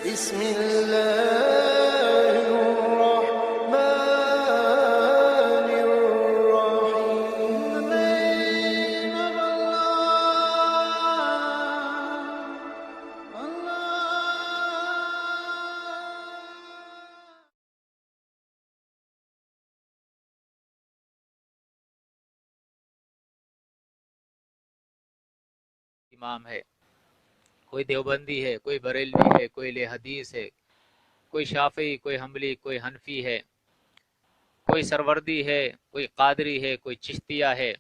بسم الله الرحمن الرحيم. امام ہے، کوئی دیوبندی ہے، کوئی بریلوی ہے، کوئی اہل حدیث ہے، کوئی شافعی، کوئی حنبلی، کوئی حنفی ہے، کوئی سروردی ہے، کوئی قادری ہے، کوئی چشتیہ ہے،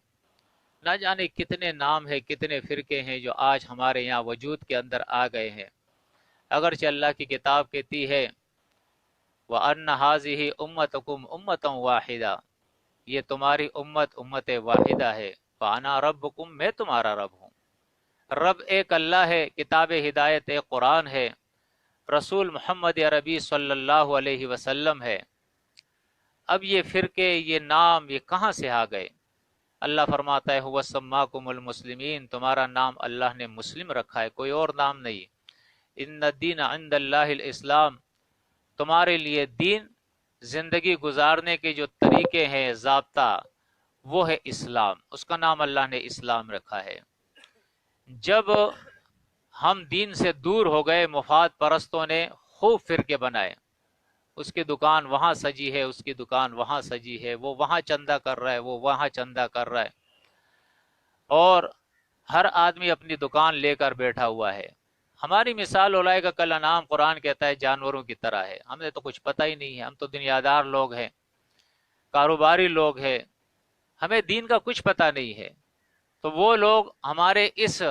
نہ جانے کتنے نام ہیں، کتنے فرقے ہیں جو آج ہمارے یہاں وجود کے اندر آ گئے ہیں۔ اگرچہ اللہ کی کتاب کہتی ہے وَأَنَّ هَٰذِهِ أُمَّتُكُمْ أُمَّةً وَاحِدَةً، یہ تمہاری امت واحدہ ہے، وَأَنَا رَبُّكُمْ، میں تمہارا رب ہوں۔ رب ایک اللہ ہے، کتاب ہدایت ایک قرآن ہے، رسول محمد عربی صلی اللہ علیہ وسلم ہے۔ اب یہ فرقے، یہ نام، یہ کہاں سے آ گئے؟ اللہ فرماتا ہے هُوَ سَمَّاكُمُ الْمُسْلِمِينَ، تمہارا نام اللہ نے مسلم رکھا ہے، کوئی اور نام نہیں۔ ان الدین عند اللہ الاسلام، تمہارے لیے دین، زندگی گزارنے کے جو طریقے ہیں، ضابطہ، وہ ہے اسلام، اس کا نام اللہ نے اسلام رکھا ہے۔ جب ہم دین سے دور ہو گئے، مفاد پرستوں نے خوب فرقے بنائے، اس کی دکان وہاں سجی ہے، اس کی دکان وہاں سجی ہے، وہ وہاں چندہ کر رہا ہے، وہ وہاں چندہ کر رہا ہے، اور ہر آدمی اپنی دکان لے کر بیٹھا ہوا ہے۔ ہماری مثال اولئک کالانعام، قرآن کہتا ہے جانوروں کی طرح ہے۔ ہمیں تو کچھ پتہ ہی نہیں ہے، ہم تو دنیا دار لوگ ہیں، کاروباری لوگ ہیں، ہمیں دین کا کچھ پتہ نہیں ہے۔ تو وہ لوگ ہمارے اس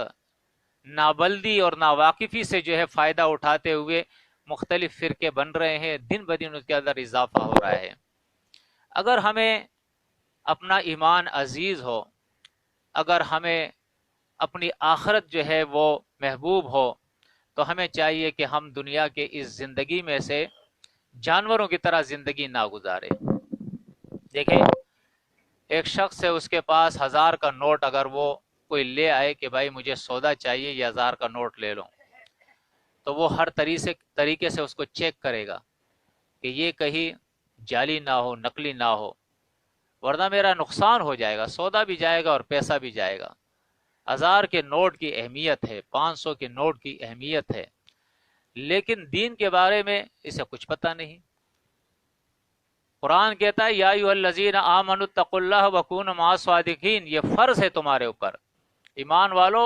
نابلدی اور ناواقفی سے جو ہے فائدہ اٹھاتے ہوئے مختلف فرقے بن رہے ہیں، دن بدن اس کے اندر اضافہ ہو رہا ہے۔ اگر ہمیں اپنا ایمان عزیز ہو، اگر ہمیں اپنی آخرت جو ہے وہ محبوب ہو، تو ہمیں چاہیے کہ ہم دنیا کے اس زندگی میں سے جانوروں کی طرح زندگی نہ گزارے۔ دیکھیں، ایک شخص ہے، اس کے پاس 1000 کا نوٹ اگر وہ کوئی لے آئے کہ بھائی مجھے سودا چاہیے، یہ 1000 کا نوٹ لے لو، تو وہ ہر طریقے سے اس کو چیک کرے گا کہ یہ کہیں جعلی نہ ہو، نقلی نہ ہو، ورنہ میرا نقصان ہو جائے گا، سودا بھی جائے گا اور پیسہ بھی جائے گا۔ 1000 کے نوٹ کی اہمیت ہے، 500 کے نوٹ کی اہمیت ہے، لیکن دین کے بارے میں اسے کچھ پتہ نہیں۔ قرآن کہتا ہے یا ایھا الذین آمنوا اتقوا اللہ وکونوا مع الصادقین، یہ فرض ہے تمہارے اوپر، ایمان والو،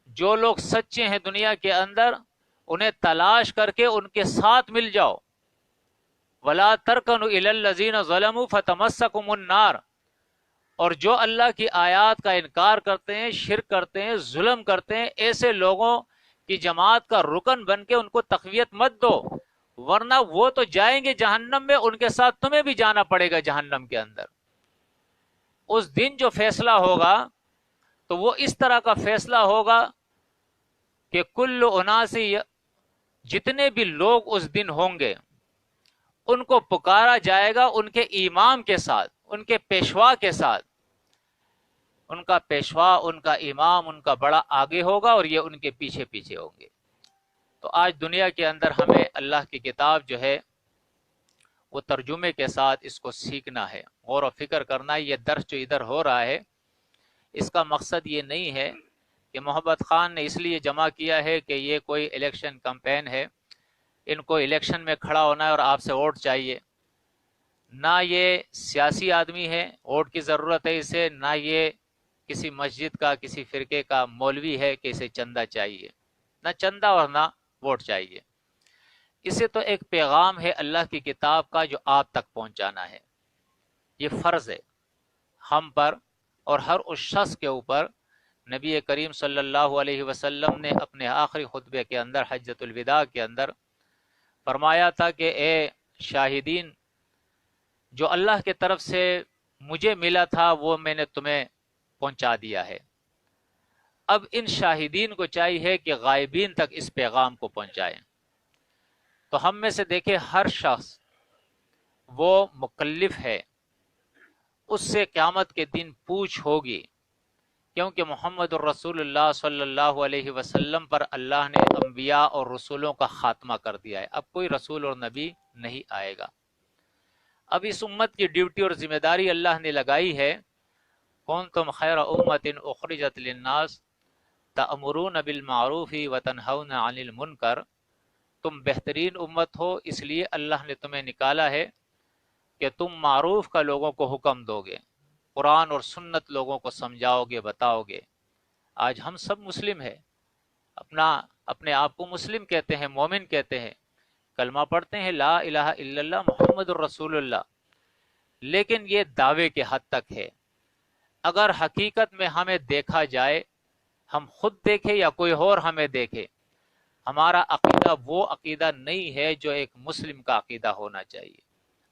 جو لوگ سچے ہیں دنیا کے اندر انہیں تلاش کر کے ان کے ساتھ مل جاؤ۔ ولا ترکنوا الی الذین ظلموا فتمسکم النار، اور جو اللہ کی آیات کا انکار کرتے ہیں، شرک کرتے ہیں، ظلم کرتے ہیں، ایسے لوگوں کی جماعت کا رکن بن کے ان کو تقویت مت دو، ورنہ وہ تو جائیں گے جہنم میں، ان کے ساتھ تمہیں بھی جانا پڑے گا جہنم کے اندر۔ اس دن جو فیصلہ ہوگا تو وہ اس طرح کا فیصلہ ہوگا کہ کل اناس، جتنے بھی لوگ اس دن ہوں گے ان کو پکارا جائے گا ان کے امام کے ساتھ، ان کے پیشوا کے ساتھ۔ ان کا پیشوا، ان کا امام، ان کا بڑا آگے ہوگا اور یہ ان کے پیچھے پیچھے ہوں گے۔ تو آج دنیا کے اندر ہمیں اللہ کی کتاب جو ہے وہ ترجمے کے ساتھ اس کو سیکھنا ہے، غور و فکر کرنا ہے۔ یہ درس جو ادھر ہو رہا ہے، اس کا مقصد یہ نہیں ہے کہ محمد خان نے اس لیے جمع کیا ہے کہ یہ کوئی الیکشن کمپین ہے، ان کو الیکشن میں کھڑا ہونا ہے اور آپ سے ووٹ چاہیے۔ نہ یہ سیاسی آدمی ہے، ووٹ کی ضرورت ہے اسے، نہ یہ کسی مسجد کا، کسی فرقے کا مولوی ہے کہ اسے چندہ چاہیے، نہ چندہ اور نہ ووٹ چاہیے۔ اسے تو ایک پیغام ہے اللہ کی کتاب کا جو آپ تک پہنچانا ہے، یہ فرض ہے ہم پر اور ہر اس شخص کے اوپر۔ نبی کریم صلی اللہ علیہ وسلم نے اپنے آخری خطبے کے اندر، حجۃ الوداع کے اندر فرمایا تھا کہ اے شاہدین، جو اللہ کی طرف سے مجھے ملا تھا وہ میں نے تمہیں پہنچا دیا ہے۔ اب ان شاہدین کو چاہیے کہ غائبین تک اس پیغام کو پہنچائیں۔ تو ہم میں سے دیکھیں، ہر شخص وہ مکلف ہے، اس سے قیامت کے دن پوچھ ہوگی کیونکہ محمد الرسول اللہ صلی اللہ علیہ وسلم پر اللہ نے انبیاء اور رسولوں کا خاتمہ کر دیا ہے، اب کوئی رسول اور نبی نہیں آئے گا۔ اب اس امت کی ڈیوٹی اور ذمہ داری اللہ نے لگائی ہے، کنتم خیر امۃ اخرجت للناس تأمرون بالمعروف وتنہون عن المنکر، تم بہترین امت ہو، اس لیے اللہ نے تمہیں نکالا ہے کہ تم معروف کا لوگوں کو حکم دو گے، قرآن اور سنت لوگوں کو سمجھاؤ گے، بتاؤ گے۔ آج ہم سب مسلم ہیں، اپنے آپ کو مسلم کہتے ہیں، مومن کہتے ہیں، کلمہ پڑھتے ہیں لا الہ الا اللہ محمد الرسول اللہ، لیکن یہ دعوے کے حد تک ہے۔ اگر حقیقت میں ہمیں دیکھا جائے، ہم خود دیکھیں یا کوئی اور ہمیں دیکھے، ہمارا عقیدہ وہ عقیدہ نہیں ہے جو ایک مسلم کا عقیدہ ہونا چاہیے۔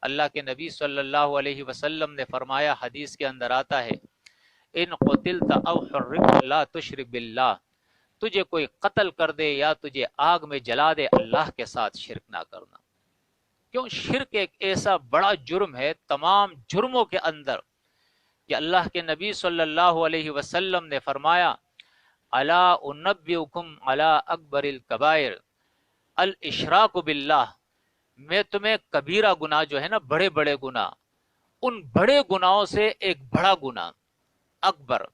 اللہ کے نبی صلی اللہ علیہ وسلم نے فرمایا، حدیث کے اندر آتا ہے، ان قتلت او حرقت لا تشرک باللہ، تجھے کوئی قتل کر دے یا تجھے آگ میں جلا دے، اللہ کے ساتھ شرک نہ کرنا۔ کیوں؟ شرک ایک ایسا بڑا جرم ہے تمام جرموں کے اندر کہ اللہ کے نبی صلی اللہ علیہ وسلم نے فرمایا، الا انبئکم علی اکبر الکبائر الاشراک باللہ، میں تمہیں کبیرہ گناہ جو ہے نا، بڑے بڑے گناہ، ان بڑے گناہوں سے ایک بڑا گناہ، اکبر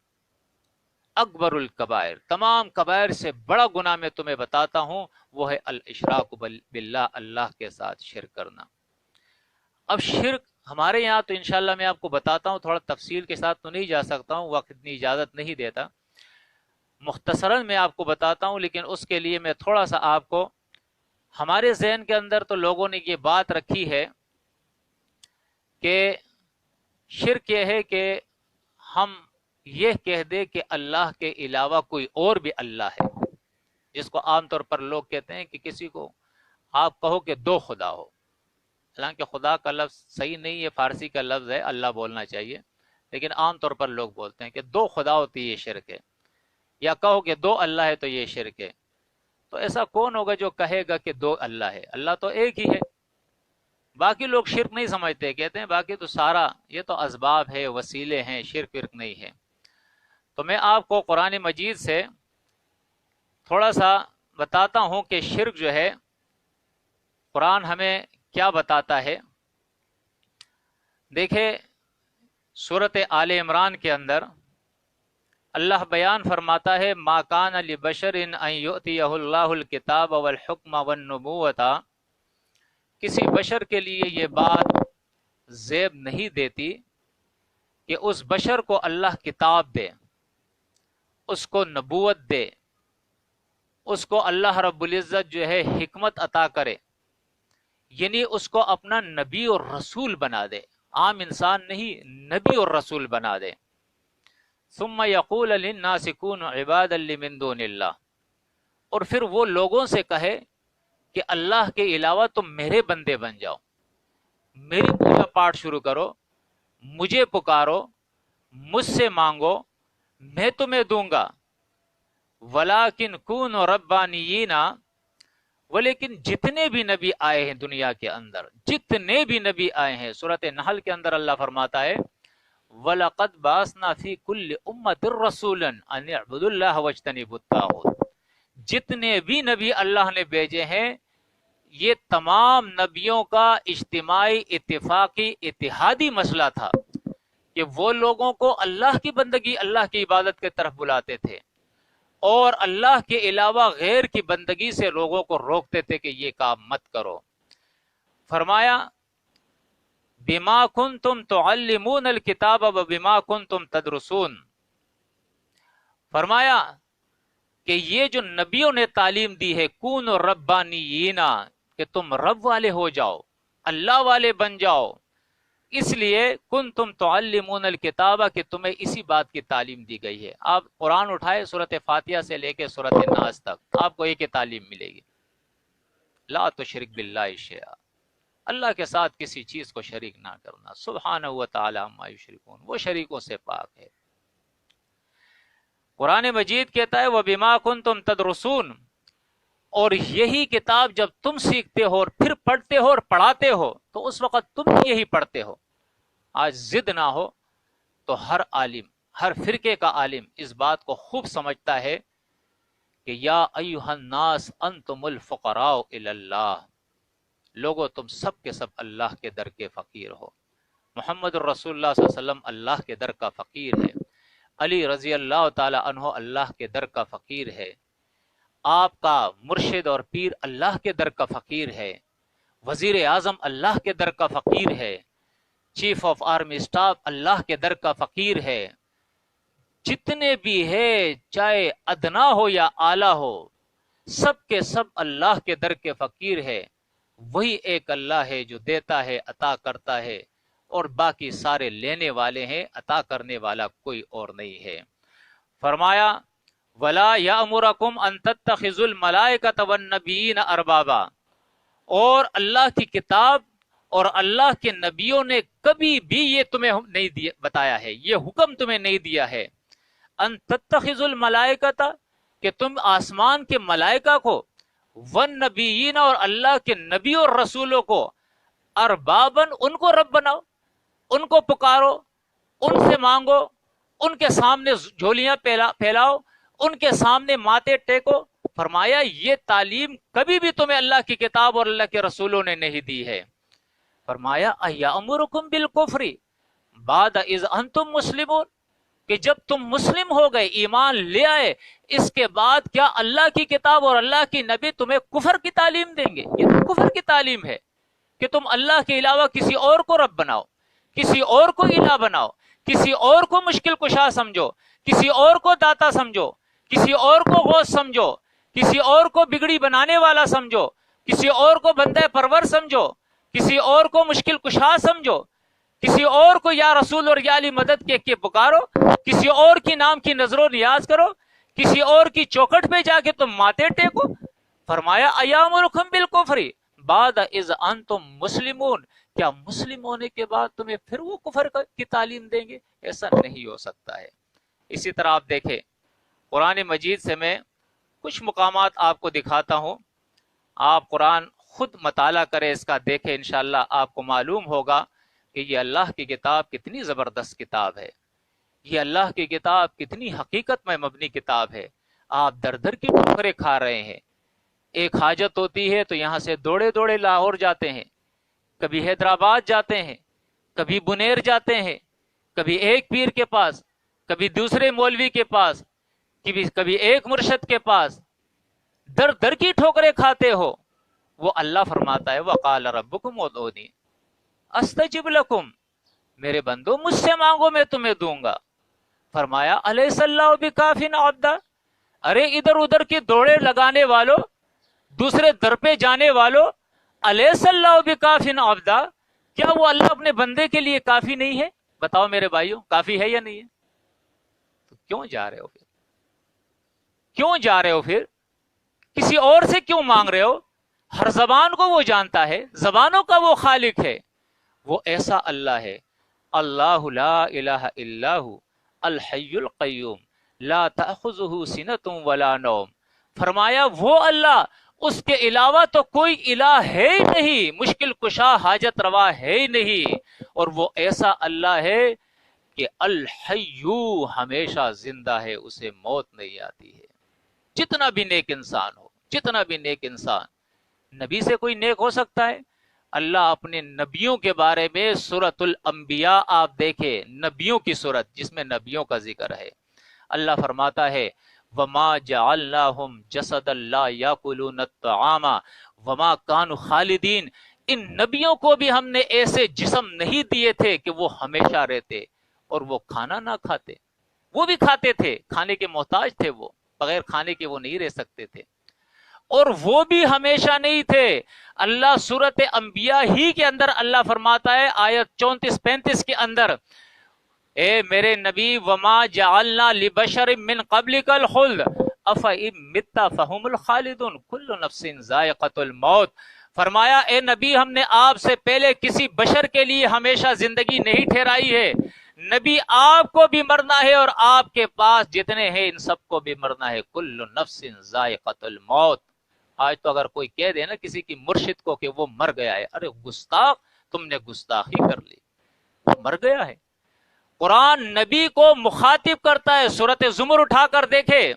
الکبائر، تمام کبائر سے بڑا گناہ میں تمہیں بتاتا ہوں، وہ ہے الاشراک باللہ، اللہ کے ساتھ شرک کرنا۔ اب شرک ہمارے یہاں تو انشاءاللہ میں آپ کو بتاتا ہوں، تھوڑا تفصیل کے ساتھ تو نہیں جا سکتا ہوں، وقت اتنی اجازت نہیں دیتا، مختصراً میں آپ کو بتاتا ہوں، لیکن اس کے لیے میں تھوڑا سا آپ کو، ہمارے ذہن کے اندر تو لوگوں نے یہ بات رکھی ہے کہ شرک یہ ہے کہ ہم یہ کہہ دے کہ اللہ کے علاوہ کوئی اور بھی اللہ ہے، جس کو عام طور پر لوگ کہتے ہیں کہ کسی کو آپ کہو کہ دو خدا ہو، حالانکہ خدا کا لفظ صحیح نہیں ہے، فارسی کا لفظ ہے، اللہ بولنا چاہیے، لیکن عام طور پر لوگ بولتے ہیں کہ دو خدا ہوتی ہے، یہ شرک ہے، یا کہو کہ دو اللہ ہے تو یہ شرک ہے۔ تو ایسا کون ہوگا جو کہے گا کہ دو اللہ ہے؟ اللہ تو ایک ہی ہے۔ باقی لوگ شرک نہیں سمجھتے، کہتے ہیں باقی تو سارا یہ تو اسباب ہے، وسیلے ہیں، شرک ورک نہیں ہے۔ تو میں آپ کو قرآن مجید سے تھوڑا سا بتاتا ہوں کہ شرک جو ہے قرآن ہمیں کیا بتاتا ہے۔ دیکھیں سورۃ آل عمران کے اندر اللہ بیان فرماتا ہے، ما کان لبشر ان یؤتیہ اللہ الکتاب والحکم والنبوۃ، کسی بشر کے لیے یہ بات زیب نہیں دیتی کہ اس بشر کو اللہ کتاب دے، اس کو نبوت دے، اس کو اللہ رب العزت جو ہے حکمت عطا کرے، یعنی اس کو اپنا نبی اور رسول بنا دے، عام انسان نہیں، نبی اور رسول بنا دے۔ ثم یقول للناس کونوا عبادا لی من دون اللہ، اور پھر وہ لوگوں سے کہے کہ اللہ کے علاوہ تم میرے بندے بن جاؤ، میری پوجا پاٹ شروع کرو، مجھے پکارو، مجھ سے مانگو، میں تمہیں دوں گا۔ ولیکن کونوا ربانیین، ولیکن جتنے بھی نبی آئے ہیں دنیا کے اندر، جتنے بھی نبی آئے ہیں، سورۃ نحل کے اندر اللہ فرماتا ہے، وَلَقَدْ بَعَثْنَا فِي كُلِّ أُمَّةٍ رَسُولًا أَنِ اعْبُدُوا اللَّهَ وَاجْتَنِبُوا الطَّاغُوتَ، جتنے بھی نبی اللہ نے بھیجے ہیں، یہ تمام نبیوں کا اجتماعی اتفاقی اتحادی مسئلہ تھا کہ وہ لوگوں کو اللہ کی بندگی، اللہ کی عبادت کی طرف بلاتے تھے، اور اللہ کے علاوہ غیر کی بندگی سے لوگوں کو روکتے تھے کہ یہ کام مت کرو۔ فرمایا بما کنتم تعلمون الکتاب وبما کنتم تدرسون، فرمایا کہ یہ جو نبیوں نے تعلیم دی ہے، کونوا ربانیین، کہ تم رب والے ہو جاؤ، اللہ والے بن جاؤ، اس لیے کنتم تعلمون الکتاب، کہ تمہیں اسی بات کی تعلیم دی گئی ہے۔ آپ قرآن اٹھائے سورۃ فاتحہ سے لے کے سورۃ الناس تک، آپ کو ایک ہی تعلیم ملے گی، لا تشرک باللہ شیئا، اللہ کے ساتھ کسی چیز کو شریک نہ کرنا، سبحانہ و تعالی عما یشرکون، وہ شریکوں سے پاک ہے۔ قرآن مجید کہتا ہے وَبِمَا كُنْتُمْ تَدْرُسُونَ، اور یہی کتاب جب تم سیکھتے ہو اور پھر پڑھتے ہو اور پڑھاتے ہو تو اس وقت تم یہی پڑھتے ہو۔ آج ضد نہ ہو تو ہر عالم، ہر فرقے کا عالم اس بات کو خوب سمجھتا ہے کہ یا ایھا الناس انتم الفقراء الی اللہ، لوگو تم سب کے سب اللہ کے در کے فقیر ہو۔ محمد الرسول اللہ صلی اللہ علیہ وسلم اللہ کے در کا فقیر ہے، علی رضی اللہ تعالی عنہ اللہ کے در کا فقیر ہے، آپ کا مرشد اور پیر اللہ کے در کا فقیر ہے، وزیر اعظم اللہ کے در کا فقیر ہے، چیف آف آرمی سٹاف اللہ کے در کا فقیر ہے، جتنے بھی ہے چاہے ادنا ہو یا اعلیٰ ہو، سب کے سب اللہ کے در کے فقیر ہے۔ وہی ایک اللہ ہے جو دیتا ہے، عطا کرتا ہے، اور باقی سارے لینے والے ہیں، عطا کرنے والا کوئی اور نہیں ہے۔ فرمایا وَلَا يَأْمُرَكُمْ أَن تَتَّخِذُوا الْمَلَائِكَةَ وَالنَّبِيِّينَ أَرْبَابًا، اور اللہ کی کتاب اور اللہ کے نبیوں نے کبھی بھی یہ تمہیں نہیں بتایا ہے، یہ حکم تمہیں نہیں دیا ہے ان تتخذوا الملائکۃ، کہ تم آسمان کے ملائکہ کو، والنبیین اور اللہ کے نبیوں اور رسولوں کو، اربابن ان کو رب بناؤ، ان کو پکارو، ان سے مانگو، ان کے سامنے جھولیاں پھیلاؤ، ان کے سامنے ماتھے ٹیکو۔ فرمایا یہ تعلیم کبھی بھی تمہیں اللہ کی کتاب اور اللہ کے رسولوں نے نہیں دی ہے۔ فرمایا ایامرکم بالکفر بعد اذ انتم مسلمون، کہ جب تم مسلم ہو گئے، ایمان لے آئے، اس کے بعد کیا اللہ کی کتاب اور اللہ کی نبی تمہیں کفر کی تعلیم دیں گے؟ یہ تو کفر کی تعلیم ہے کہ تم اللہ کے علاوہ کسی اور کو رب بناؤ، کسی اور کو الہ بناؤ، کسی اور کو مشکل کشا سمجھو، کسی اور کو داتا سمجھو، کسی اور کو غوث سمجھو، کسی اور کو بگڑی بنانے والا سمجھو، کسی اور کو بندہ پرور سمجھو، کسی اور کو مشکل کشا سمجھو، کسی اور کو یا رسول اور یا علی مدد کے پکارو، کسی اور کی نام کی نظر و نیاز کرو، کسی اور کی چوکھٹ پہ جا کے تم ماتھے ٹیکو۔ فرمایا ایامرکم بالکفر بعد اذ انتم مسلمون، کیا مسلم ہونے کے بعد تمہیں پھر وہ کفر کی تعلیم دیں گے؟ ایسا نہیں ہو سکتا ہے۔ اسی طرح آپ دیکھیں قرآن مجید سے میں کچھ مقامات آپ کو دکھاتا ہوں، آپ قرآن خود مطالعہ کریں، اس کا دیکھیں، انشاءاللہ آپ کو معلوم ہوگا کہ یہ اللہ کی کتاب کتنی زبردست کتاب ہے، یہ اللہ کی کتاب کتنی حقیقت میں مبنی کتاب ہے۔ آپ در در کی ٹھوکریں کھا رہے ہیں، ایک حاجت ہوتی ہے تو یہاں سے دوڑے دوڑے لاہور جاتے ہیں، کبھی حیدرآباد جاتے ہیں، کبھی بنیر جاتے ہیں، کبھی ایک پیر کے پاس، کبھی دوسرے مولوی کے پاس، کبھی ایک مرشد کے پاس، در در کی ٹھوکریں کھاتے ہو۔ وہ اللہ فرماتا ہے وَقَالَ رَبُّكُمْ ادْعُونِي أَسْتَجِبْ لَكُمْ، میرے بندو مجھ سے مانگو میں تمہیں دوں گا۔ فرمایا أَلَيْسَ اللَّهُ بِكَافٍ عَبْدًا، ارے ادھر ادھر کی دوڑے لگانے والوں، دوسرے در پہ جانے والوں، أَلَيْسَ اللَّهُ بِكَافٍ عَبْدًا، کیا وہ اللہ اپنے بندے کے لیے کافی نہیں ہے؟ بتاؤ میرے بھائیوں، کافی ہے یا نہیں ہے؟ تو کیوں جا رہے ہو پھر؟ کیوں جا رہے ہو پھر؟ کسی اور سے کیوں مانگ رہے ہو؟ ہر زبان کو وہ جانتا ہے، زبانوں کا وہ خالق ہے، وہ ایسا اللہ ہے۔ اللہ لا الہ الا ہو الحی القیوم لا تأخذہ سنۃ ولا نوم۔ فرمایا وہ اللہ، اس کے علاوہ تو کوئی الہ ہے ہی نہیں، مشکل کشا حاجت روا ہے ہی نہیں، اور وہ ایسا اللہ ہے کہ الحیو ہمیشہ زندہ ہے، اسے موت نہیں آتی ہے۔ جتنا بھی نیک انسان ہو، جتنا بھی نیک انسان، نبی سے کوئی نیک ہو سکتا ہے؟ اللہ اپنے نبیوں کے بارے میں سورۃ الانبیاء آپ دیکھیں، نبیوں کی سورت جس میں نبیوں کا ذکر ہے، اللہ فرماتا ہے وَمَا جَعَلْنَاهُمْ جَسَدًا لَا يَأْكُلُونَ الطَّعَامَ وَمَا كَانُوا خَالِدِينَ، ان نبیوں کو بھی ہم نے ایسے جسم نہیں دیے تھے کہ وہ ہمیشہ رہتے اور وہ کھانا نہ کھاتے۔ وہ بھی کھاتے تھے، کھانے کے محتاج تھے، وہ بغیر کھانے کے وہ نہیں رہ سکتے تھے، اور وہ بھی ہمیشہ نہیں تھے۔ اللہ سورت انبیاء ہی کے اندر اللہ فرماتا ہے آیت 34-35 کے اندر، اے میرے نبی وما جعلنا لبشر من قبلک الخلد افئن مت فهم الخالدون کل نفس ذائقۃ الموت۔ فرمایا اے نبی ہم نے آپ سے پہلے کسی بشر کے لیے ہمیشہ زندگی نہیں ٹھہرائی ہے، نبی آپ کو بھی مرنا ہے اور آپ کے پاس جتنے ہیں ان سب کو بھی مرنا ہے، کل نفس ذائقۃ الموت۔ آج تو اگر کوئی کہہ دے نا کسی کی مرشد کو کہ وہ مر گیا ہے، ارے گستاخ، تم نے گستاخی کر لی، وہ مر گیا ہے۔ قرآن نبی کو مخاطب کرتا ہے. سورت زمر اٹھا کر دیکھے,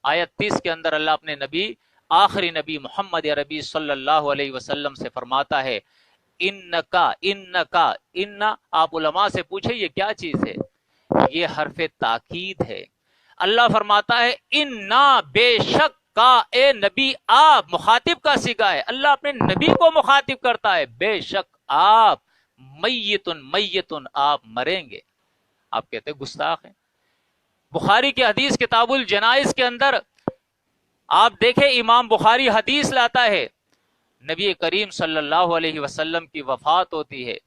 آیت 30 کے اندر اللہ اپنے نبی, آخری نبی محمد عربی صلی اللہ علیہ وسلم سے فرماتا ہے انکا انکا ان. آپ علماء سے پوچھیں یہ کیا چیز ہے؟ یہ حرف تاکید ہے. اللہ فرماتا ہے انا, بے شک, کا اے نبی آپ, مخاطب کا صیغہ ہے. اللہ اپنے نبی کو مخاطب کرتا ہے, بے شک آپ, میتن میتن, آپ مریں گے. آپ کہتے ہیں گستاخ ہیں. بخاری کی حدیث کتاب الجنائز کے اندر آپ دیکھیں, امام بخاری حدیث لاتا ہے, نبی کریم صلی اللہ علیہ وسلم کی وفات ہوتی ہے.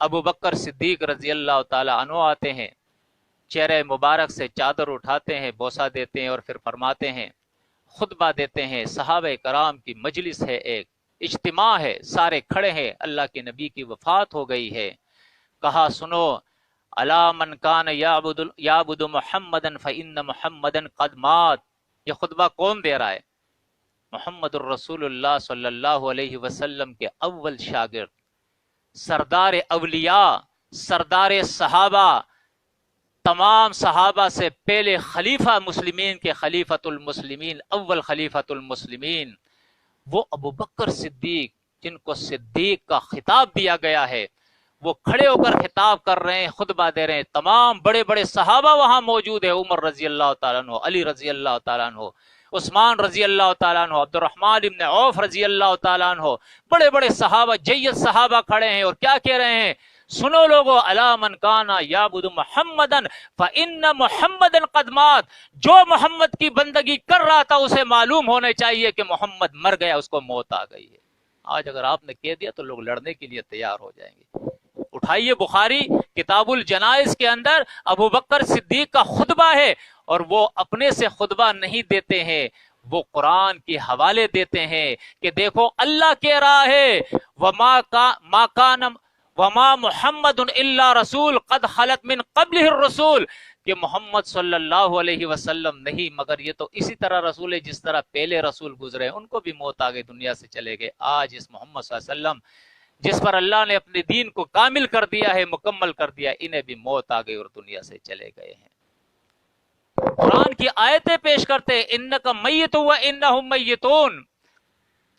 ابو بکر صدیق رضی اللہ تعالی عنہ آتے ہیں, چہرے مبارک سے چادر اٹھاتے ہیں, بوسہ دیتے ہیں اور پھر فرماتے ہیں, خطبہ دیتے ہیں. صحابہ کرام کی مجلس ہے, ایک اجتماع ہے, سارے کھڑے ہیں, اللہ کے نبی کی وفات ہو گئی ہے. کہا سنو, الا من کان یعبد محمدا فإن محمدا قد مات. یہ خطبہ کون دے رہا ہے؟ محمد الرسول اللہ صلی اللہ علیہ وسلم کے اول شاگرد, سردار اولیاء, سردار صحابہ, تمام صحابہ سے پہلے خلیفہ مسلمین کے خلیفۃ المسلمین, اول خلیفۃ المسلمین, وہ ابو بکر صدیق, جن کو صدیق کا خطاب دیا گیا ہے, وہ کھڑے ہو کر خطاب کر رہے ہیں, خطبہ دے رہے ہیں. تمام بڑے بڑے صحابہ وہاں موجود ہیں, عمر رضی اللہ تعالیٰ عنہ, علی رضی اللہ تعالیٰ عنہ, عثمان رضی اللہ تعالیٰ عنہ, عبد الرحمن ابن عوف رضی اللہ تعالیٰ عنہ, بڑے بڑے صحابہ, جید صحابہ کھڑے ہیں, اور کیا کہہ رہے ہیں؟ سنو لوگو, الا من کانا یعبد محمدا فإن محمدا قد مات. جو محمد کی بندگی کر رہا تھا اسے معلوم ہونا چاہیے کہ محمد مر گیا, اس کو موت آ گئی ہے. آج اگر آپ نے کہہ دیا تو لوگ لڑنے کے لیے تیار ہو جائیں گے. اٹھائیے بخاری کتاب الجنائز کے اندر ابو بکر صدیق کا خطبہ ہے, اور وہ اپنے سے خطبہ نہیں دیتے ہیں, وہ قرآن کے حوالے دیتے ہیں کہ دیکھو اللہ کہہ رہا ہے وما محمد الا رسول قد خلت من قبلہ الرسول, کہ محمد صلی اللہ علیہ وسلم نہیں مگر یہ تو اسی طرح رسول ہے جس طرح پہلے رسول گزرے, ان کو بھی موت آ گئی, دنیا سے چلے گئے. آج اس محمد صلی اللہ علیہ وسلم جس پر اللہ نے اپنے دین کو کامل کر دیا ہے, مکمل کر دیا, انہیں بھی موت آ گئی اور دنیا سے چلے گئے ہیں. قرآن کی آیتیں پیش کرتے, انک میت و انہم میتون.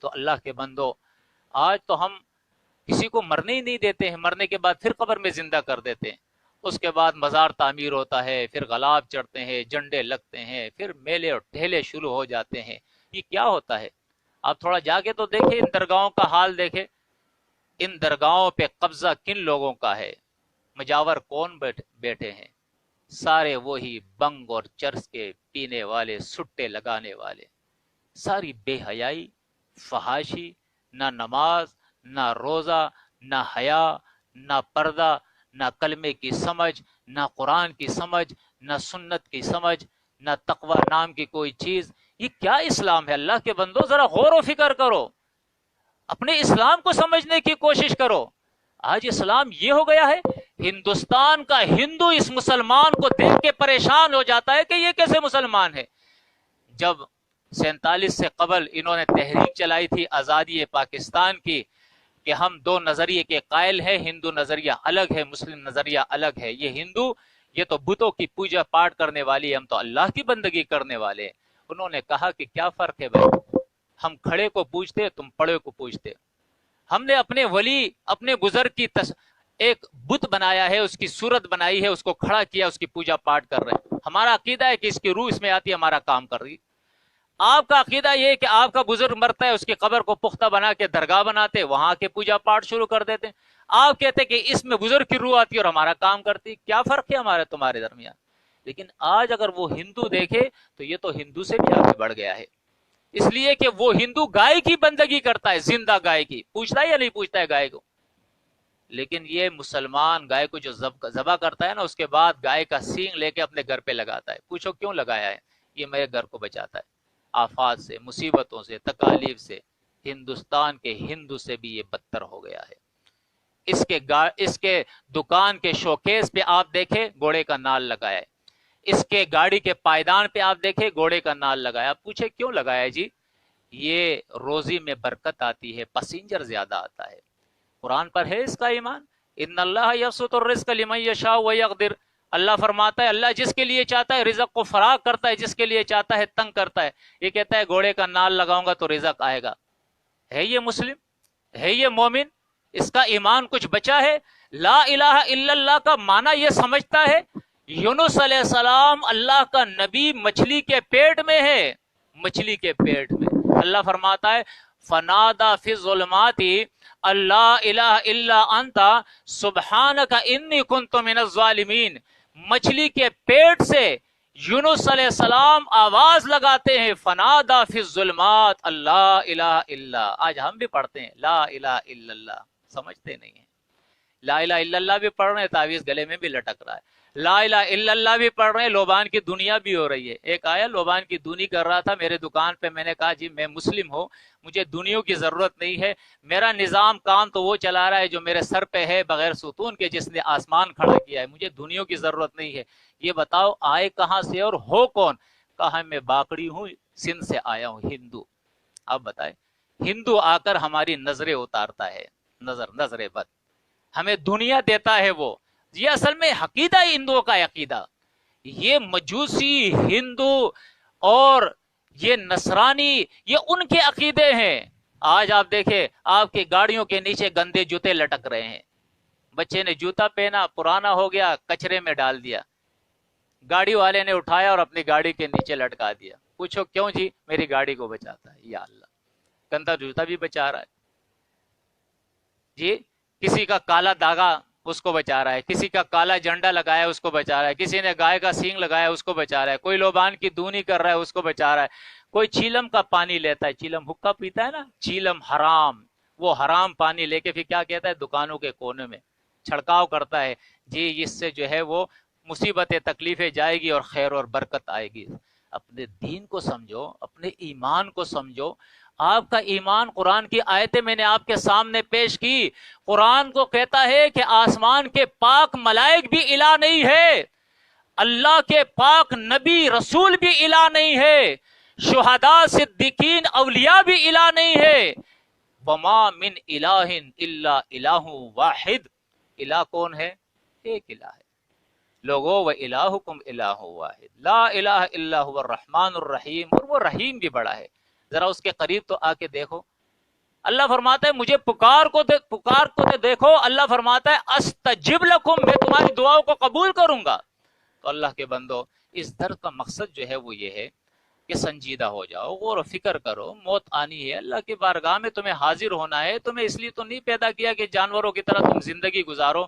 تو اللہ کے بندو, آج تو ہم کسی کو مرنے ہی نہیں دیتے ہیں, مرنے کے بعد پھر قبر میں زندہ کر دیتے ہیں, اس کے بعد مزار تعمیر ہوتا ہے, پھر غلاب چڑھتے ہیں, جھنڈے لگتے ہیں, پھر میلے اور ٹھیلے شروع ہو جاتے ہیں. یہ کیا ہوتا ہے؟ آپ تھوڑا جا کے تو دیکھیں, ان درگاہوں کا حال دیکھیں. ان درگاہوں پہ قبضہ کن لوگوں کا ہے؟ مجاور کون بیٹھے ہیں؟ سارے وہی بنگ اور چرس کے پینے والے, سٹے لگانے والے. ساری بے حیائی, فحاشی, نہ نماز, نہ روزہ, نہ حیا, نہ پردہ, نہ کلمے کی سمجھ, نہ قرآن کی سمجھ, نہ سنت کی سمجھ, نہ تقوی نام کی کوئی چیز. یہ کیا اسلام ہے؟ اللہ کے بندو ذرا غور و فکر کرو, اپنے اسلام کو سمجھنے کی کوشش کرو. آج اسلام یہ ہو گیا ہے, ہندوستان کا ہندو اس مسلمان کو دیکھ کے پریشان ہو جاتا ہے کہ یہ کیسے مسلمان ہے. جب 47 سے قبل انہوں نے تحریک چلائی تھی آزادی پاکستان کی کہ ہم دو نظریے کے قائل ہیں, ہندو نظریہ الگ ہے, مسلم نظریہ الگ ہے. یہ ہندو, یہ تو بتوں کی پوجا پاٹ کرنے والی, ہم تو اللہ کی بندگی کرنے والے. انہوں نے کہا کہ کیا فرق ہے بھائی, ہم کھڑے کو پوجتے, تم پڑے کو پوجتے. ہم نے اپنے ولی, اپنے بزرگ کی ایک بت بنایا ہے, اس کی صورت بنائی ہے, اس کو کھڑا کیا, اس کی پوجا پاٹ کر رہے ہیں. ہمارا عقیدہ ہے کہ اس کی روح اس میں آتی ہے, ہمارا کام کر رہی. آپ کا عقیدہ یہ ہے کہ آپ کا بزرگ مرتا ہے, اس کی قبر کو پختہ بنا کے درگاہ بناتے, وہاں کے پوجا پاٹ شروع کر دیتے. آپ کہتے کہ اس میں بزرگ کی روح آتی ہے اور ہمارا کام کرتی. کیا فرق ہے ہمارے تمہارے درمیان؟ لیکن آج اگر وہ ہندو دیکھے تو یہ تو ہندو سے بھی آگے بڑھ گیا ہے, اس لیے کہ وہ ہندو گائے کی بندگی کرتا ہے, زندہ گائے کی. پوچھتا ہے یا نہیں پوچھتا ہے گائے کو؟ لیکن یہ مسلمان گائے کو جو ذبح کرتا ہے نا, اس کے بعد گائے کا سینگ لے کے اپنے گھر پہ لگاتا ہے. پوچھو کیوں لگایا ہے؟ یہ میرے گھر کو بچاتا ہے آفات سے, مصیبتوں سے, تکالیف سے. ہندوستان کے ہندو سے بھی یہ بدتر ہو گیا ہے. اس کے دکان کے شوکیس پہ آپ دیکھیں گھوڑے کا نال لگایا ہے, اس کے گاڑی کے پائیدان پہ آپ دیکھیں گھوڑے کا نال لگایا. پوچھے کیوں لگایا جی؟ یہ روزی میں برکت آتی ہے, پسنجر زیادہ آتا ہے. قرآن پر ہے اس کا ایمان, ان اللہ یبسط الرزق لمن یشاء ویقدر. اللہ فرماتا ہے اللہ جس کے لیے چاہتا ہے رزق کو فراغ کرتا ہے، جس کے لیے چاہتا ہے تنگ کرتا ہے. یہ کہتا ہے گھوڑے کا نال لگاؤں گا تو رزق آئے گا. ہے یہ مسلم؟ ہے یہ مومن؟ اس کا ایمان کچھ بچا ہے؟ لا الہ الا اللہ کا معنی یہ سمجھتا ہے یونس علیہ السلام اللہ کا نبی مچھلی کے پیٹ میں ہے، مچھلی کے پیٹ میں. اللہ فرماتا ہے فنادا فی الظلمات اللہ الہ الا انت سبحانک انی کنت من الظالمین. مچھلی کے پیٹ سے یونس علیہ السلام آواز لگاتے ہیں فنادا فی الظلمات اللہ الہ الا. آج ہم بھی پڑھتے ہیں لا الہ الا اللہ، سمجھتے نہیں ہیں. لا الہ الا اللہ بھی پڑھ رہے ہیں، تعویذ گلے میں بھی لٹک رہا ہے. لا الہ الا اللہ بھی پڑھ رہے ہیں، لوبان کی دنیا بھی ہو رہی ہے. ایک آیا لوبان کی دونی کر رہا تھا میرے دکان پہ، میں نے کہا جی میں مسلم ہوں، مجھے دنیوں کی ضرورت نہیں ہے، میرا نظام کام تو وہ چلا رہا ہے جو میرے سر پہ ہے بغیر ستون کے، جس نے آسمان کھڑا کیا ہے، مجھے دنیوں کی ضرورت نہیں ہے. یہ بتاؤ آئے کہاں سے اور ہو کون؟ کہا میں باکڑی ہوں، سندھ سے آیا ہوں، ہندو. اب بتائیں ہندو آ کر ہماری نظریں اتارتا ہے، نظر بد ہمیں دنیا دیتا ہے. وہ یہ اصل میں عقیدہ ہندوؤں کا عقیدہ. یہ مجوسی ہندو اور یہ نصرانی یہ ان کے عقیدے ہیں. آج آپ دیکھیں آپ کی گاڑیوں کے نیچے گندے جوتے لٹک رہے ہیں. بچے نے جوتا پہنا، پرانا ہو گیا، کچرے میں ڈال دیا، گاڑی والے نے اٹھایا اور اپنی گاڑی کے نیچے لٹکا دیا. پوچھو کیوں؟ جی میری گاڑی کو بچاتا ہے. یا اللہ، گندا جوتا بھی بچا رہا ہے جی. کسی کا کالا داغا اس کو بچا رہا ہے، کسی کا کالا جھنڈا لگایا اس کو بچا رہا ہے، کسی نے گائے کا سینگ لگایا اس کو بچا رہا ہے، کوئی لوبان کی دونی کر رہا ہے اس کو بچا رہا ہے، کوئی چیلم کا پانی لیتا ہے، چیلم حقہ پیتا ہے نا، چیلم حرام، وہ حرام پانی لے کے پھر کیا کہتا ہے دکانوں کے کونے میں چھڑکاؤ کرتا ہے جی اس سے جو ہے وہ مصیبتیں تکلیفیں جائے گی اور خیر اور برکت آئے گی. اپنے دین کو سمجھو، اپنے ایمان کو سمجھو. آپ کا ایمان قرآن کی آیتیں میں نے آپ کے سامنے پیش کی. قرآن کو کہتا ہے کہ آسمان کے پاک ملائک بھی الہ نہیں ہے، اللہ کے پاک نبی رسول بھی الہ نہیں ہے، شہداء صدیقین اولیاء بھی الہ نہیں ہے. وما من الہ الا الہ واحد. الہ کون ہے؟ ایک الہ ہے. لوگو و الہکم الہ واحد لا الہ الا هو الرحمن الرحیم. اور وہ رحیم بھی بڑا ہے. ذرا اس کے قریب تو آ کے دیکھو. اللہ فرماتا ہے مجھے پکار کو دیکھو. اللہ فرماتا ہے استجب لکم، میں تمہاری دعاؤں کو قبول کروں گا. تو اللہ کے بندو اس درد کا مقصد جو ہے وہ یہ ہے کہ سنجیدہ ہو جاؤ، غور و فکر کرو. موت آنی ہے، اللہ کی بارگاہ میں تمہیں حاضر ہونا ہے. تمہیں اس لیے تو نہیں پیدا کیا کہ جانوروں کی طرح تم زندگی گزارو.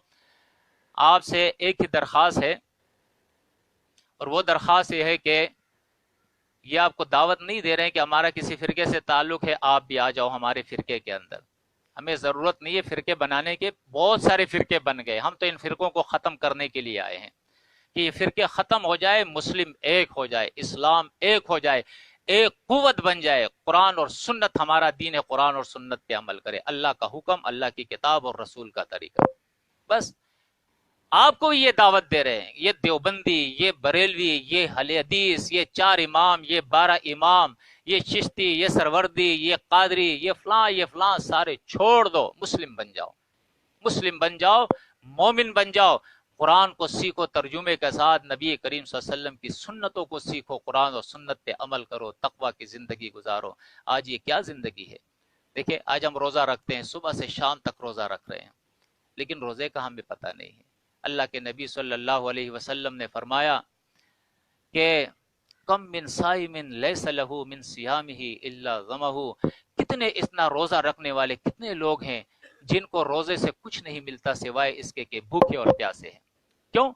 آپ سے ایک ہی درخواست ہے، اور وہ درخواست یہ ہے کہ یہ آپ کو دعوت نہیں دے رہے ہیں کہ ہمارا کسی فرقے سے تعلق ہے آپ بھی آ جاؤ ہمارے فرقے کے اندر. ہمیں ضرورت نہیں ہے فرقے بنانے کے، بہت سارے فرقے بن گئے. ہم تو ان فرقوں کو ختم کرنے کے لیے آئے ہیں کہ یہ فرقے ختم ہو جائے، مسلم ایک ہو جائے، اسلام ایک ہو جائے، ایک قوت بن جائے. قرآن اور سنت، ہمارا دین ہے قرآن اور سنت پہ عمل کرے، اللہ کا حکم، اللہ کی کتاب اور رسول کا طریقہ. بس آپ کو یہ دعوت دے رہے ہیں. یہ دیوبندی، یہ بریلوی، یہ اہل حدیث، یہ 4 امام، یہ 12 امام، یہ چشتی، یہ سروردی، یہ قادری، یہ فلاں سارے چھوڑ دو. مسلم بن جاؤ، مسلم بن جاؤ، مومن بن جاؤ. قرآن کو سیکھو ترجمے کے ساتھ، نبی کریم صلی اللہ علیہ وسلم کی سنتوں کو سیکھو، قرآن اور سنت پہ عمل کرو، تقوی کی زندگی گزارو. آج یہ کیا زندگی ہے؟ دیکھیں آج ہم روزہ رکھتے ہیں، صبح سے شام تک روزہ رکھ رہے ہیں، لیکن روزے کا ہمیں پتہ نہیں ہے. اللہ کے نبی صلی اللہ علیہ وسلم نے فرمایا کہ کم من صائم لیس لہ من صیامہ الا ظمہ. کتنے اتنا روزہ رکھنے والے کتنے لوگ ہیں جن کو روزے سے کچھ نہیں ملتا سوائے اس کے کہ بھوکے اور پیاسے ہیں. کیوں؟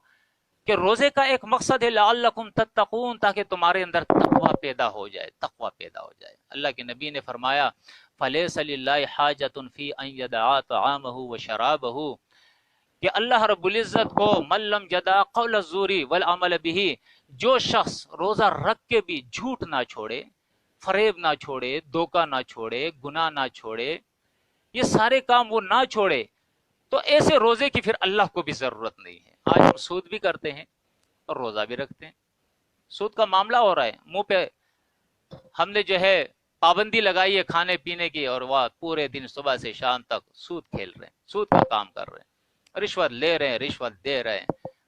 کہ روزے کا ایک مقصد ہے لعلکم تتقون، تاکہ تمہارے اندر تقوی پیدا ہو جائے، تقوی پیدا ہو جائے. اللہ کے نبی نے فرمایا فلیس للہ حاجۃ فی ان یدع طعامہ وشرابہ، کہ اللہ رب العزت کو من لم یدع قول الزور والعمل به، جو شخص روزہ رکھ کے بھی جھوٹ نہ چھوڑے، فریب نہ چھوڑے، دھوکہ نہ چھوڑے، گناہ نہ چھوڑے، یہ سارے کام وہ نہ چھوڑے، تو ایسے روزے کی پھر اللہ کو بھی ضرورت نہیں ہے. آج ہم سود بھی کرتے ہیں اور روزہ بھی رکھتے ہیں. سود کا معاملہ ہو رہا ہے، منہ پہ ہم نے جو ہے پابندی لگائی ہے کھانے پینے کی، اور وہ پورے دن صبح سے شام تک سود کھیل رہے ہیں، سود کا کام کر رہے ہیں، رشوت لے رہے ہیں، رشوت دے رہے ہیں.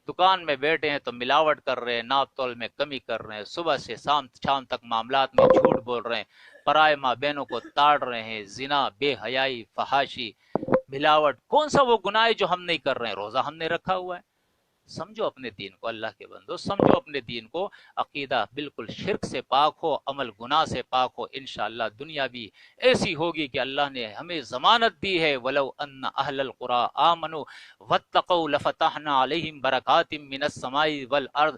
دکان میں بیٹھے ہیں تو ملاوٹ کر رہے ہیں، ناپ تول میں کمی کر رہے ہیں، صبح سے شام تک معاملات میں جھوٹ بول رہے ہیں، پرائے ماں بہنوں کو تاڑ رہے ہیں، زنا، بے حیائی، فحاشی، ملاوٹ، کون سا وہ گناہ ہے جو ہم نہیں کر رہے ہیں؟ روزہ ہم نے رکھا ہوا ہے۔ سمجھو اپنے دین کو، اللہ کے بندو سمجھو اپنے دین کو، عقیدہ بالکل شرک سے پاک ہو، عمل گناہ سے پاک ہو، انشاءاللہ دنیا بھی ایسی ہوگی کہ اللہ نے ہمیں ضمانت دی ہے، وَلَوْ أَنَّ أَهْلَ الْقُرَىٰ آمَنُوا وَاتَّقَوْا لَفَتَحْنَا عَلَيْهِمْ بَرَكَاتٍ مِّنَ السَّمَاءِ وَالْأَرْضِ۔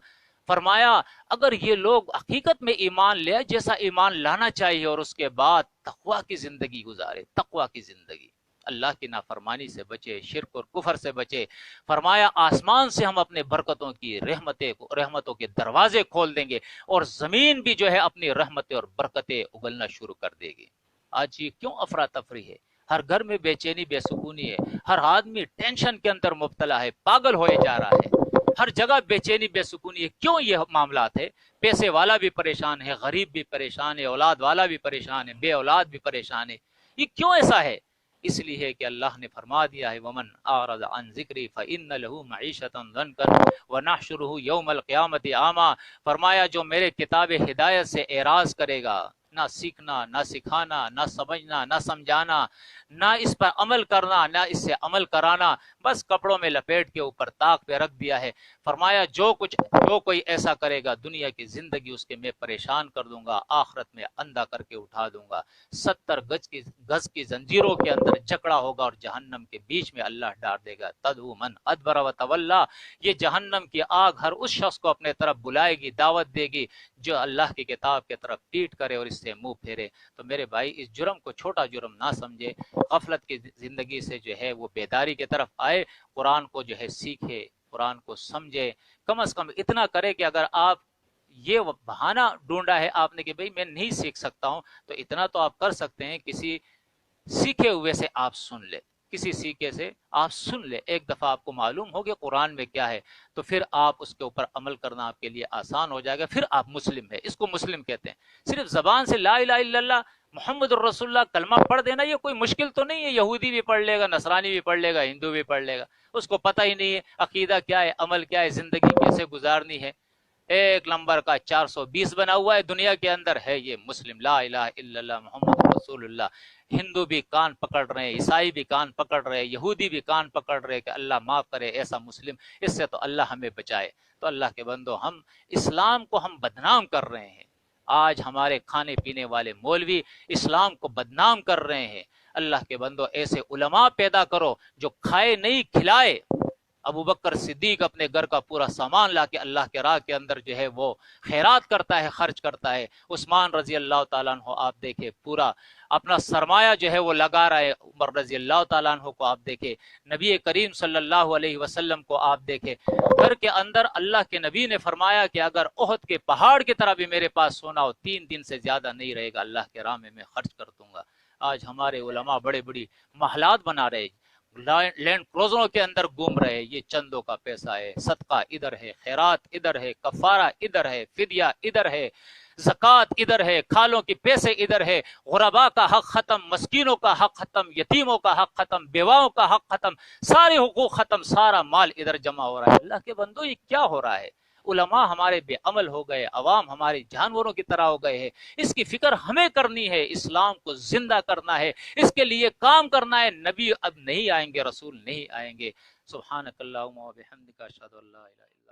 فرمایا اگر یہ لوگ حقیقت میں ایمان لے جیسا ایمان لانا چاہیے اور اس کے بعد تقوی کی زندگی گزارے، تقوی کی زندگی، اللہ کی نافرمانی سے بچے، شرک اور کفر سے بچے، فرمایا آسمان سے ہم اپنے برکتوں کی رحمتوں کے دروازے کھول دیں گے، اور زمین بھی جو ہے اپنی رحمتیں اور برکتیں اگلنا شروع کر دے گی۔ آج یہ کیوں افراتفری ہے؟ ہر گھر میں بے چینی، بے سکونی ہے، ہر آدمی ٹینشن کے اندر مبتلا ہے، پاگل ہوئے جا رہا ہے، ہر جگہ بے چینی، بے سکونی ہے۔ کیوں یہ معاملات ہے؟ پیسے والا بھی پریشان ہے، غریب بھی پریشان ہے، اولاد والا بھی پریشان ہے، بے اولاد بھی پریشان ہے۔ یہ کیوں ایسا ہے؟ اس لیے کہ اللہ نے فرما دیا ہے ومن اعرض عن ذکری فان له معیشۃ ضنکا ونحشره یوم القیامت اعما۔ فرمایا جو میرے کتاب ہدایت سے اعراض کرے گا، نہ سیکھنا، نہ سکھانا، نہ سمجھنا، نہ سمجھانا، نہ اس پر عمل کرنا، نہ اس سے عمل کرانا، بس کپڑوں میں لپیٹ کے اوپر طاق پہ رکھ دیا ہے۔ فرمایا جو کوئی ایسا کرے گا، دنیا کی زندگی اس کے میں پریشان کر دوں گا، آخرت میں اندھا کر کے اٹھا دوں گا، 70 گز کی زنجیروں کے اندر جکڑا ہوگا اور جہنم کے بیچ میں اللہ ڈال دے گا۔ تدعو من ادبر و تولا، یہ جہنم کی آگ ہر اس شخص کو اپنے طرف بلائے گی، دعوت دے گی جو اللہ کی کتاب کی طرف پیٹ کرے اور اس سے منہ پھیرے۔ تو میرے بھائی اس جرم کو چھوٹا جرم نہ سمجھے، غفلت کی زندگی سے جو ہے وہ بیداری کی طرف آئے، قرآن کو جو ہے سیکھے، قرآن کو سمجھے، کم از کم اتنا کرے کہ اگر آپ یہ بہانہ ڈھونڈا ہے آپ نے کہ بھئی میں نہیں سیکھ سکتا ہوں، تو اتنا تو آپ کر سکتے ہیں، کسی سیکھے ہوئے سے آپ سن لے، کسی سیکھے سے آپ سن لے، ایک دفعہ آپ کو معلوم ہو کہ قرآن میں کیا ہے، تو پھر آپ اس کے اوپر عمل کرنا آپ کے لیے آسان ہو جائے گا، پھر آپ مسلم ہے۔ اس کو مسلم کہتے ہیں۔ صرف زبان سے لا الہ الا اللہ محمد الرسول اللہ کلمہ پڑھ دینا، یہ کوئی مشکل تو نہیں ہے، یہودی بھی پڑھ لے گا، نصرانی بھی پڑھ لے گا، ہندو بھی پڑھ لے گا، اس کو پتہ ہی نہیں ہے عقیدہ کیا ہے، عمل کیا ہے، زندگی کیسے گزارنی ہے۔ ایک نمبر کا 420 بنا ہوا ہے دنیا کے اندر، ہے یہ مسلم، لا الہ الا اللہ محمد رسول اللہ۔ ہندو بھی کان پکڑ رہے ہیں، عیسائی بھی کان پکڑ رہے ہیں، یہودی بھی کان پکڑ رہے ہیں کہ اللہ معاف کرے ایسا مسلم، اس سے تو اللہ ہمیں بچائے۔ تو اللہ کے بندو، ہم اسلام کو ہم بدنام کر رہے ہیں، آج ہمارے کھانے پینے والے مولوی اسلام کو بدنام کر رہے ہیں۔ اللہ کے بندو ایسے علماء پیدا کرو جو کھائے نہیں کھلائے۔ ابو بکر صدیق اپنے گھر کا پورا سامان لا کے اللہ کے راہ کے اندر جو ہے وہ خیرات کرتا ہے، خرچ کرتا ہے۔ عثمان رضی اللہ تعالیٰ عنہ آپ دیکھیں پورا اپنا سرمایہ جو ہے وہ لگا رہا ہے۔ عمر رضی اللہ تعالیٰ عنہ کو آپ دیکھیں، نبی کریم صلی اللہ علیہ وسلم کو آپ دیکھیں، گھر کے اندر اللہ کے نبی نے فرمایا کہ اگر احد کے پہاڑ کی طرح بھی میرے پاس سونا ہو، 3 دن سے زیادہ نہیں رہے گا، اللہ کے راہ میں خرچ کر دوں گا۔ آج ہمارے علماء بڑے بڑی محلات بنا رہے، لینڈ کروزروں کے اندر گھوم رہے، یہ چندوں کا پیسہ ہے، صدقہ ادھر ہے، خیرات ادھر ہے، کفارہ ادھر ہے، فدیہ ادھر ہے، زکوٰۃ ادھر ہے، کھالوں کے پیسے ادھر ہے، غرباء کا حق ختم، مسکینوں کا حق ختم، یتیموں کا حق ختم، بیواؤں کا حق ختم، سارے حقوق ختم، سارا مال ادھر جمع ہو رہا ہے۔ اللہ کے بندو یہ کیا ہو رہا ہے؟ علماء ہمارے بے عمل ہو گئے، عوام ہمارے جانوروں کی طرح ہو گئے ہیں۔ اس کی فکر ہمیں کرنی ہے، اسلام کو زندہ کرنا ہے، اس کے لیے کام کرنا ہے۔ نبی اب نہیں آئیں گے، رسول نہیں آئیں گے۔ سبحانک اللہم و بحمدک، اشہد ان لا الہ الا انت۔